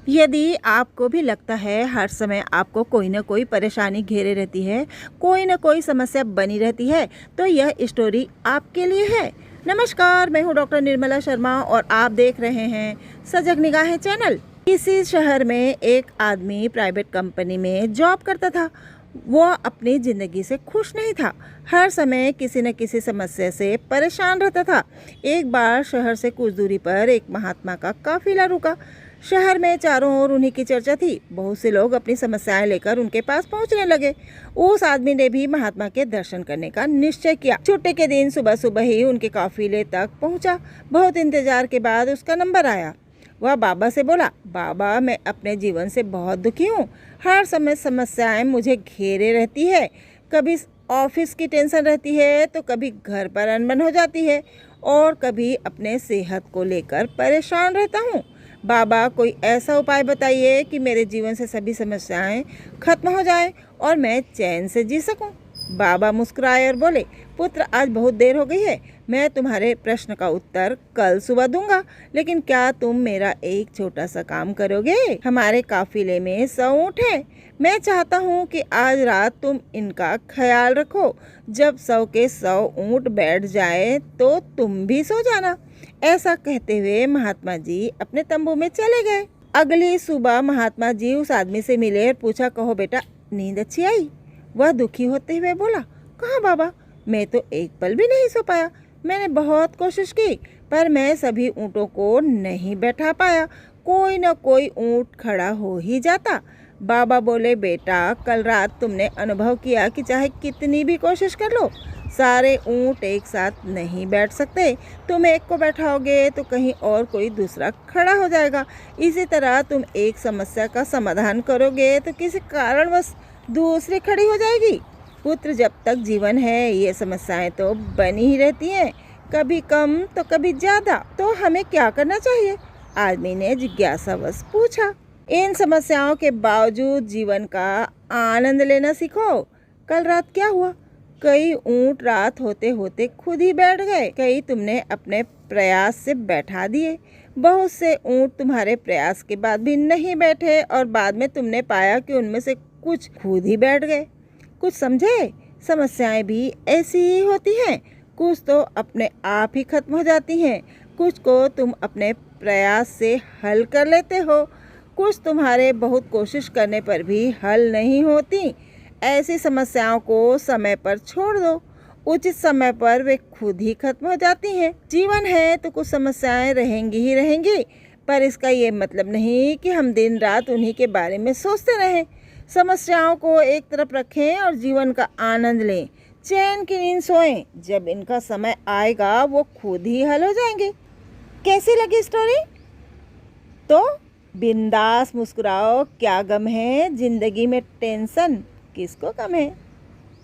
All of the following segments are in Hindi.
यदि आपको भी लगता है हर समय आपको कोई ना कोई परेशानी घेरे रहती है, कोई ना कोई समस्या बनी रहती है, तो यह स्टोरी आपके लिए है। नमस्कार, मैं हूँ डॉक्टर निर्मला शर्मा और आप देख रहे हैं सजग निगाहें चैनल। इसी शहर में एक आदमी प्राइवेट कंपनी में जॉब करता था। वो अपनी ज़िंदगी से खुश नहीं था, हर समय किसी न किसी समस्या से परेशान रहता था। एक बार शहर से कुछ दूरी पर एक महात्मा का काफिला रुका। शहर में चारों ओर उन्हीं की चर्चा थी। बहुत से लोग अपनी समस्याएं लेकर उनके पास पहुंचने लगे। उस आदमी ने भी महात्मा के दर्शन करने का निश्चय किया। छुट्टी के दिन सुबह सुबह ही उनके काफिले तक पहुंचा। बहुत इंतजार के बाद उसका नंबर आया। वह बाबा से बोला, बाबा, मैं अपने जीवन से बहुत दुखी हूँ। हर समय समस्याएं मुझे घेरे रहती है। कभी ऑफिस की टेंशन रहती है, तो कभी घर पर अनबन हो जाती है और कभी अपने सेहत को लेकर परेशान रहता हूँ। बाबा, कोई ऐसा उपाय बताइए कि मेरे जीवन से सभी समस्याएं खत्म हो जाएं और मैं चैन से जी सकूं। बाबा मुस्कुराए और बोले, पुत्र, आज बहुत देर हो गई है। मैं तुम्हारे प्रश्न का उत्तर कल सुबह दूंगा, लेकिन क्या तुम मेरा एक छोटा सा काम करोगे? हमारे काफिले में 100 ऊँट हैं। मैं चाहता हूँ कि आज रात तुम इनका ख्याल रखो। जब 100 के 100 ऊँट बैठ जाए तो तुम भी सो जाना। ऐसा कहते हुए महात्मा जी अपने तंबू में चले गए। अगली सुबह महात्मा जी उस आदमी से मिले और पूछा, कहो बेटा, नींद अच्छी आई? वह दुखी होते हुए बोला, कहाँ बाबा, मैं तो एक पल भी नहीं सो पाया। मैंने बहुत कोशिश की, पर मैं सभी ऊँटों को नहीं बैठा पाया। कोई न कोई ऊँट खड़ा हो ही जाता। बाबा बोले, बेटा, कल रात तुमने अनुभव किया कि चाहे कितनी भी कोशिश कर लो, सारे ऊँट एक साथ नहीं बैठ सकते। तुम एक को बैठाओगे तो कहीं और कोई दूसरा खड़ा हो जाएगा। इसी तरह तुम एक समस्या का समाधान करोगे तो किसी कारणवश दूसरी खड़ी हो जाएगी। पुत्र, जब तक जीवन है ये समस्याएं तो बनी ही रहती हैं, कभी कम तो कभी ज़्यादा। तो हमें क्या करना चाहिए? आदमी ने जिज्ञासावश पूछा। इन समस्याओं के बावजूद जीवन का आनंद लेना सीखो। कल रात क्या हुआ? कई ऊँट रात होते होते खुद ही बैठ गए, कई तुमने अपने प्रयास से बैठा दिए। बहुत से ऊँट तुम्हारे प्रयास के बाद भी नहीं बैठे और बाद में तुमने पाया कि उनमें से कुछ खुद ही बैठ गए। कुछ समझे? समस्याएं भी ऐसी ही होती हैं। कुछ तो अपने आप ही खत्म हो जाती हैं, कुछ को तुम अपने प्रयास से हल कर लेते हो, कुछ तुम्हारे बहुत कोशिश करने पर भी हल नहीं होती। ऐसी समस्याओं को समय पर छोड़ दो, उचित समय पर वे खुद ही खत्म हो जाती हैं। जीवन है तो कुछ समस्याएं रहेंगी ही रहेंगी, पर इसका ये मतलब नहीं कि हम दिन रात उन्हीं के बारे में सोचते रहें। समस्याओं को एक तरफ रखें और जीवन का आनंद लें। चैन की नींद सोएं। जब इनका समय आएगा वो खुद ही हल हो जाएंगे। कैसी लगी स्टोरी? तो बिंदास मुस्कुराओ। क्या गम है जिंदगी में? टेंशन किसको कम है?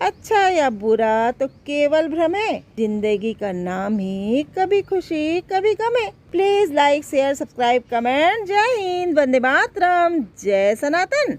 अच्छा या बुरा तो केवल भ्रम है। जिंदगी का नाम ही कभी खुशी कभी गम है। Please like, share, subscribe, comment. जय हिंद, वंदे मातरम, जय सनातन।